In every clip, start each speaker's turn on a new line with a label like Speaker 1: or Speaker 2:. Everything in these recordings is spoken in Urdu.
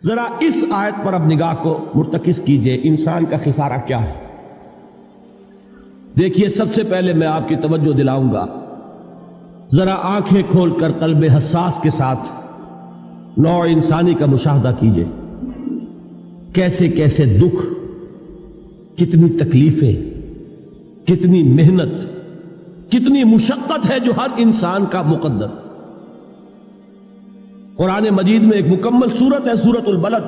Speaker 1: ذرا اس آیت پر اب نگاہ کو مرتکز کیجئے، انسان کا خسارہ کیا ہے؟ دیکھیے، سب سے پہلے میں آپ کی توجہ دلاؤں گا، ذرا آنکھیں کھول کر قلب حساس کے ساتھ نوع انسانی کا مشاہدہ کیجئے، کیسے کیسے دکھ، کتنی تکلیفیں، کتنی محنت، کتنی مشقت ہے جو ہر انسان کا مقدر۔ قرآن مجید میں ایک مکمل سورت ہے، سورت البلد،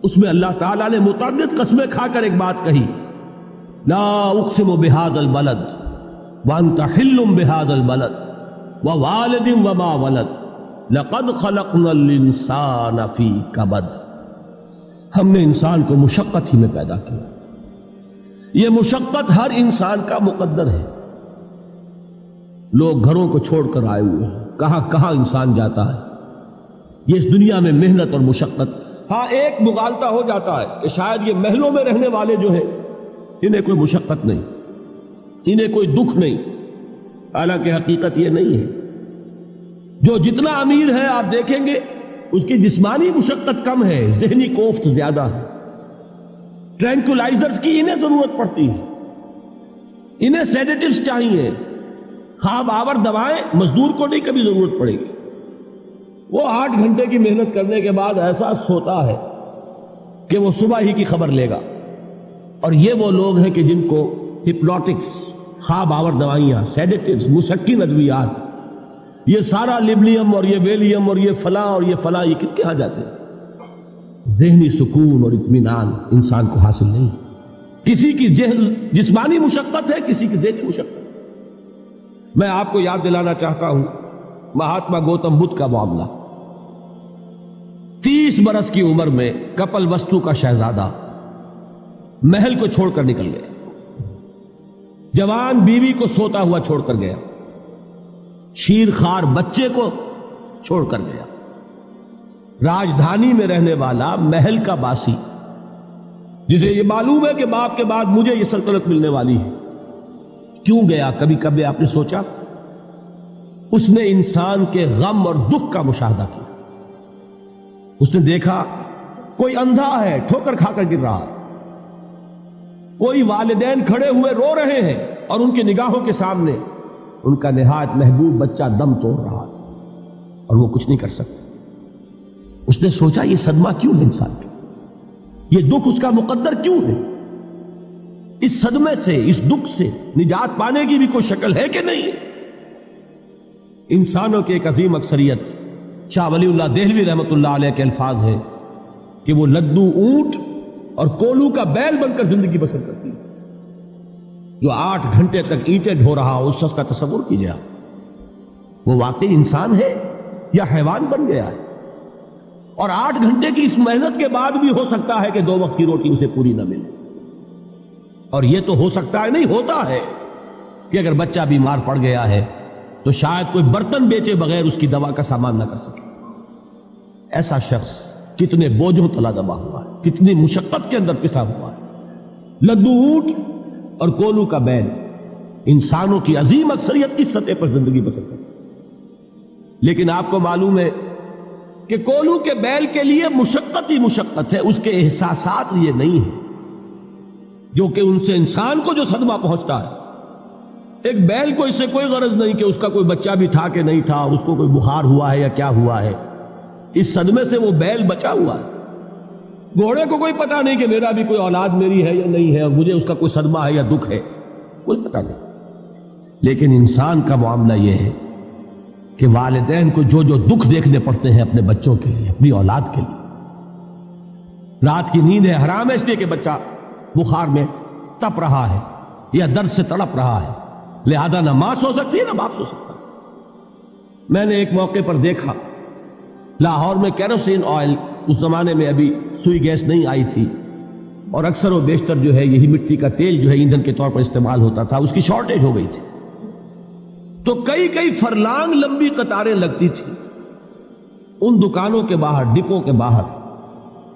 Speaker 1: اس میں اللہ تعالیٰ نے متعدد قسمیں کھا کر ایک بات کہی، لا اقسم بہذا البلد وانت حل بہذا البلد ووالد وما ولد لقد خلقنا الانسان فی کبد۔ ہم نے انسان کو مشقت ہی میں پیدا کیا، یہ مشقت ہر انسان کا مقدر ہے۔ لوگ گھروں کو چھوڑ کر آئے ہوئے ہیں، کہاں کہاں انسان جاتا ہے، یہ اس دنیا میں محنت اور مشقت۔ ہاں، ایک مغالطہ ہو جاتا ہے کہ شاید یہ محلوں میں رہنے والے جو ہیں انہیں کوئی مشقت نہیں، انہیں کوئی دکھ نہیں، حالانکہ حقیقت یہ نہیں ہے۔ جو جتنا امیر ہے آپ دیکھیں گے اس کی جسمانی مشقت کم ہے، ذہنی کوفت زیادہ ہے۔ ٹرینکولائزرز کی انہیں ضرورت پڑتی ہے، انہیں سیڈیٹیوز چاہیے، خواب آور دوائیں مزدور کو نہیں کبھی ضرورت پڑے گی۔ وہ 8 گھنٹے کی محنت کرنے کے بعد ایسا سوتا ہے کہ وہ صبح ہی کی خبر لے گا۔ اور یہ وہ لوگ ہیں کہ جن کو ہپنوٹکس، خواب آور دوائیاں، سیڈیٹیوز، مسکن ادویات، یہ سارا لیبلیم اور یہ ویلیم اور یہ فلاں اور یہ فلاں، یہ کہاں جاتے ہیں؟ ذہنی سکون اور اطمینان انسان کو حاصل نہیں۔ کسی کی جسمانی مشقت ہے، کسی کی ذہنی مشقت۔ میں آپ کو یاد دلانا چاہتا ہوں مہاتما گوتم بدھ کا معاملہ۔ 30 برس کی عمر میں کپل وستو کا شہزادہ محل کو چھوڑ کر نکل گیا، جوان بیوی کو سوتا ہوا چھوڑ کر گیا، شیر خوار بچے کو چھوڑ کر گیا۔ راجدھانی میں رہنے والا، محل کا باسی، جسے یہ معلوم ہے کہ باپ کے بعد مجھے یہ سلطنت ملنے والی ہے، کیوں گیا؟ کبھی کبھی آپ نے سوچا؟ اس نے انسان کے غم اور دکھ کا مشاہدہ کیا۔ اس نے دیکھا کوئی اندھا ہے، ٹھوکر کھا کر گر رہا، کوئی والدین کھڑے ہوئے رو رہے ہیں اور ان کی نگاہوں کے سامنے ان کا نہایت محبوب بچہ دم توڑ رہا ہے اور وہ کچھ نہیں کر سکتا۔ اس نے سوچا یہ صدمہ کیوں ہے انسان کا، یہ دکھ اس کا مقدر کیوں ہے؟ اس صدمے سے، اس دکھ سے نجات پانے کی بھی کوئی شکل ہے کہ نہیں؟ انسانوں کی ایک عظیم اکثریت، شاہ ولی اللہ دہلوی رحمۃ اللہ علیہ کے الفاظ ہیں کہ وہ لدو اونٹ اور کولو کا بیل بن کر زندگی بسر کرتی ہے۔ جو 8 گھنٹے تک اینٹیں ڈھو رہا ہو، اس شخص کا تصور کیجیے، وہ واقعی انسان ہے یا حیوان بن گیا ہے؟ اور 8 گھنٹے کی اس محنت کے بعد بھی ہو سکتا ہے کہ 2 وقت کی روٹی اسے پوری نہ ملے۔ اور یہ تو ہو سکتا ہے، نہیں ہوتا ہے کہ اگر بچہ بیمار پڑ گیا ہے تو شاید کوئی برتن بیچے بغیر اس کی دوا کا سامان نہ کر سکے۔ ایسا شخص کتنے بوجھوں تلا دبا ہوا ہے، کتنی مشقت کے اندر پسا ہوا ہے۔ لدو اونٹ اور کولو کا بیل انسانوں کی عظیم اکثریت کی سطح پر زندگی بسر کرتی ہے۔ لیکن آپ کو معلوم ہے کہ کولو کے بیل کے لیے مشقت ہی مشقت ہے، اس کے احساسات یہ نہیں ہیں جو کہ ان سے انسان کو جو صدمہ پہنچتا ہے۔ ایک بیل کو اس سے کوئی غرض نہیں کہ اس کا کوئی بچہ بھی تھا کہ نہیں تھا، اس کو کوئی بخار ہوا ہے یا کیا ہوا ہے، اس صدمے سے وہ بیل بچا ہوا ہے۔ گھوڑے کو کوئی پتہ نہیں کہ میرا بھی کوئی اولاد میری ہے یا نہیں ہے، اور مجھے اس کا کوئی صدمہ ہے یا دکھ ہے، کوئی پتہ نہیں۔ لیکن انسان کا معاملہ یہ ہے کہ والدین کو جو جو دکھ دیکھنے پڑتے ہیں اپنے بچوں کے لیے، اپنی اولاد کے لیے۔ رات کی نیند ہے حرام ہے اس لیے کہ بچہ بخار میں تپ رہا ہے یا درد سے تڑپ رہا ہے، لہذا نہ ماں سو سکتی ہے نہ باپ سو سکتا۔ میں نے ایک موقع پر دیکھا، لاہور میں کیروسین آئل، اس زمانے میں ابھی سوئی گیس نہیں آئی تھی، اور اکثر و بیشتر جو ہے یہی مٹی کا تیل جو ہے ایندھن کے طور پر استعمال ہوتا تھا، اس کی شارٹیج ہو گئی تھی۔ تو کئی فرلانگ لمبی قطاریں لگتی تھی ان دکانوں کے باہر، ڈپوں کے باہر،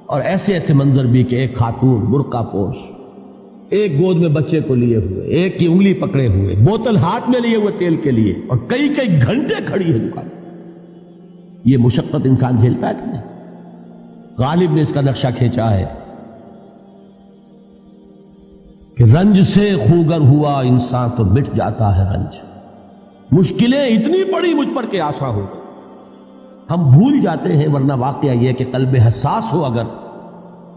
Speaker 1: اور ایسے ایسے منظر بھی کہ ایک خاتون برقع پوش، ایک گود میں بچے کو لیے ہوئے، ایک کی انگلی پکڑے ہوئے، بوتل ہاتھ میں لیے ہوئے تیل کے لیے، اور کئی گھنٹے کھڑی ہے دکان۔ یہ مشقت انسان جھیلتا ہے کہ نہیں؟ غالب نے اس کا نقشہ کھینچا ہے کہ رنج سے خوگر ہوا انسان تو مٹ جاتا ہے رنج. مشکلیں اتنی پڑی مجھ پر کہ آسا ہو گئی. ہم بھول جاتے ہیں، ورنہ واقعہ یہ کہ قلب حساس ہو اگر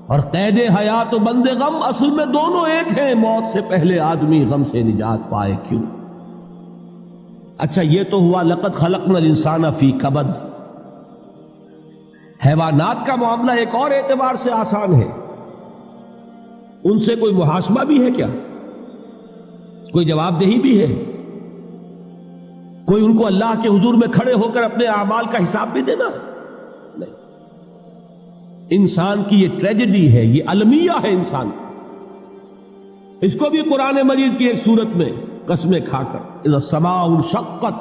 Speaker 1: اور قید حیات و بند غم اصل میں دونوں ایک ہیں. موت سے پہلے آدمی غم سے نجات پائے کیوں؟ اچھا یہ تو ہوا لقد خلقنا الانسان فی کبد. حیوانات کا معاملہ ایک اور اعتبار سے آسان ہے. ان سے کوئی محاسبہ بھی ہے کیا؟ کوئی جواب دہی بھی ہے؟ کوئی ان کو اللہ کے حضور میں کھڑے ہو کر اپنے اعمال کا حساب بھی دینا؟ نہیں. انسان کی یہ ٹریجڈی ہے، یہ المیہ ہے انسان. اس کو بھی قرآن مجید کی ایک سورت میں قسمیں کھا کر اذا السماء انشقت،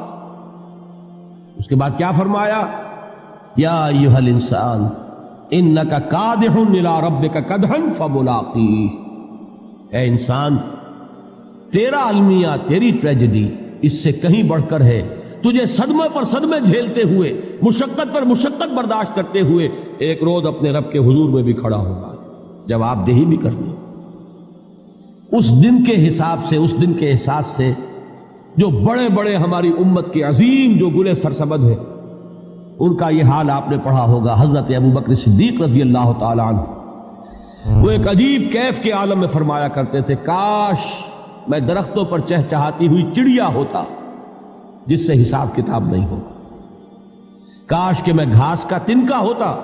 Speaker 1: اس کے بعد کیا فرمایا؟ یا ایھا الانسان انک کادح الی ربک کدحا فملاقیہ. اے انسان، تیرا المیہ، تیری ٹریجڈی اس سے کہیں بڑھ کر ہے. تجھے صدمے پر صدمے جھیلتے ہوئے، مشقت پر مشقت برداشت کرتے ہوئے ایک روز اپنے رب کے حضور میں بھی کھڑا ہوگا، جواب دہی بھی کرنی. اس دن کے حساب سے، اس دن کے احساس سے جو بڑے بڑے ہماری امت کے عظیم جو گلے سرسبد ہیں، ان کا یہ حال آپ نے پڑھا ہوگا. حضرت ابوبکر صدیق رضی اللہ تعالی عنہ وہ ایک عجیب کیف کے عالم میں فرمایا کرتے تھے، کاش میں درختوں پر چہچہاتی ہوئی چڑیا ہوتا جس سے حساب کتاب نہیں ہوگا. کاش کہ میں گھاس کا تنکا ہوتا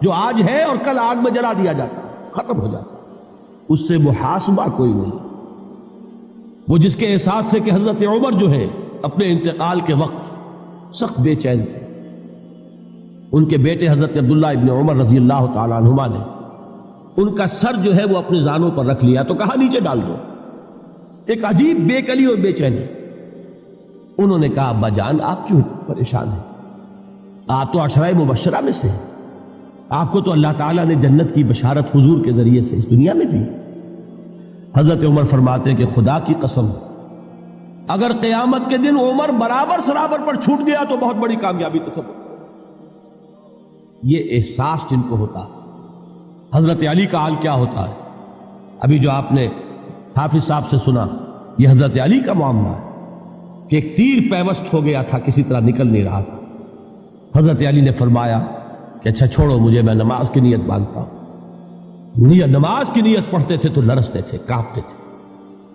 Speaker 1: جو آج ہے اور کل آگ میں جلا دیا جاتا، ختم ہو جاتا، اس سے محاسبہ کوئی نہیں. وہ جس کے احساس سے کہ حضرت عمر جو ہے اپنے انتقال کے وقت سخت بے چین تھے. ان کے بیٹے حضرت عبداللہ ابن عمر رضی اللہ تعالیٰ عنہما نے ان کا سر جو ہے وہ اپنے زانوں پر رکھ لیا تو کہا نیچے ڈال دو. ایک عجیب بے کلی اور بے چینی. انہوں نے کہا ابا جان آپ کیوں پریشان ہیں؟ آپ تو عشرہ مبشرہ میں سے ہیں. آپ کو تو اللہ تعالیٰ نے جنت کی بشارت حضور کے ذریعے سے اس دنیا میں دی. حضرت عمر فرماتے ہیں کہ خدا کی قسم اگر قیامت کے دن عمر برابر سرابر پر چھوٹ گیا تو بہت بڑی کامیابی تصور. یہ احساس جن کو ہوتا ہے. حضرت علی کا حال کیا ہوتا ہے؟ ابھی جو آپ نے حافظ صاحب سے سنا، یہ حضرت علی کا معاملہ ہے کہ ایک تیر پیوست ہو گیا تھا، کسی طرح نکل نہیں رہا تھا. حضرت علی نے فرمایا کہ اچھا چھوڑو مجھے، میں نماز کی نیت باندھتا ہوں. نماز کی نیت پڑھتے تھے تو لرزتے تھے، کانپتے تھے.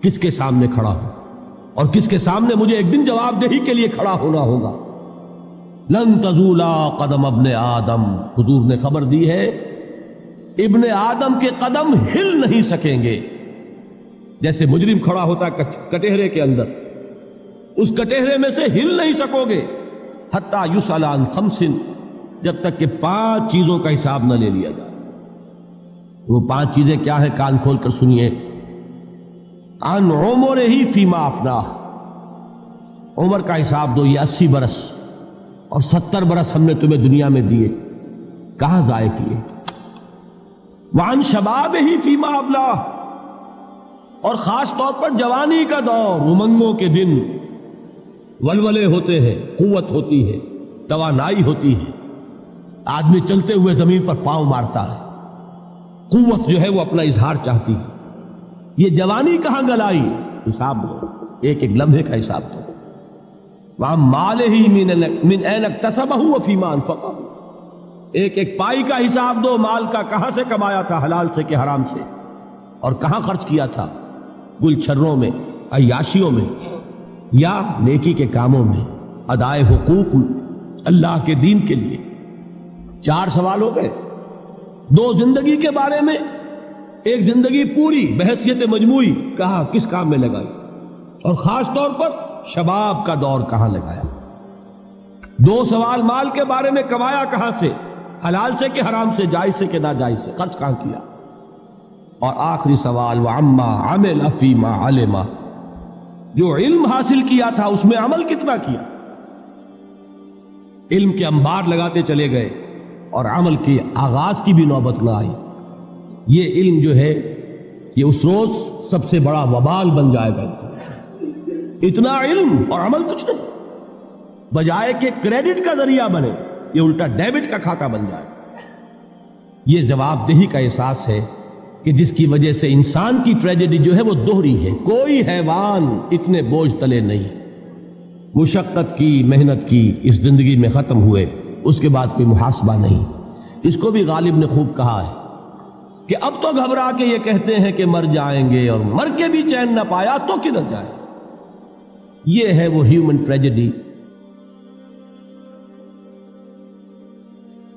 Speaker 1: کس کے سامنے کھڑا ہوں اور کس کے سامنے مجھے ایک دن جواب دہی کے لیے کھڑا ہونا ہوگا. لن تزولا قدم ابن آدم، حضور نے خبر دی ہے ابن آدم کے قدم ہل نہیں سکیں گے. جیسے مجرم کھڑا ہوتا ہے کٹہرے کے اندر، اس کٹہرے میں سے ہل نہیں سکو گے حتی یسأل عن خمس، جب تک کہ 5 چیزوں کا حساب نہ لے لیا جائے. وہ 5 چیزیں کیا ہیں؟ کان کھول کر سنیے. عن عمرہ فیما افناہ، عمر کا حساب دو. یہ 80 برس اور 70 برس ہم نے تمہیں دنیا میں دیے، کہاں ضائع کیے؟ وعن شبابہ فیما ابلاہ، اور خاص طور پر جوانی کا دور، امنگوں کے دن، ولولے ہوتے ہیں، قوت ہوتی ہے، توانائی ہوتی ہے، آدمی چلتے ہوئے زمین پر پاؤں مارتا ہے، قوت جو ہے وہ اپنا اظہار چاہتی ہے. یہ جوانی کہاں گلائی؟ حساب دو، ایک ایک لمحے کا حساب دو. وَعَن مَالِهِ مِنْ أَيْنَ اكْتَسَبَهُ وَفِيمَا أَنْفَقَهُ، ایک ایک پائی کا حساب دو. مال کا کہاں سے کمایا تھا، حلال سے کہ حرام سے، اور کہاں خرچ کیا تھا، گل چھروں میں، عیاشیوں میں، یا نیکی کے کاموں میں، ادائے حقوق اللہ کے دین کے لیے. 4 سوال ہو گئے. 2 زندگی کے بارے میں، ایک زندگی پوری بحیثیت مجموعی کہاں کس کام میں لگائی، اور خاص طور پر شباب کا دور کہاں لگایا. 2 سوال مال کے بارے میں، کمایا کہاں سے، حلال سے کہ حرام سے، جائز سے کہ ناجائز سے، خرچ کہاں کیا. اور آخری سوال وعما عمل فیما علم، جو علم حاصل کیا تھا اس میں عمل کتنا کیا. علم کے انبار لگاتے چلے گئے اور عمل کے آغاز کی بھی نوبت نہ آئی. یہ علم جو ہے یہ اس روز سب سے بڑا وبال بن جائے گا. انسان اتنا علم اور عمل کچھ نہیں، بجائے کہ کریڈٹ کا ذریعہ بنے یہ الٹا ڈیبٹ کا کھاتہ بن جائے. یہ جواب دہی کا احساس ہے کہ جس کی وجہ سے انسان کی ٹریجڈی جو ہے وہ دوہری ہے. کوئی حیوان اتنے بوجھ تلے نہیں. مشقت کی، محنت کی، اس زندگی میں ختم ہوئے، اس کے بعد کوئی محاسبہ نہیں. اس کو بھی غالب نے خوب کہا ہے کہ اب تو گھبرا کے یہ کہتے ہیں کہ مر جائیں گے، اور مر کے بھی چین نہ پایا تو کدھر جائیں. یہ ہے وہ ہیومن ٹریجڈی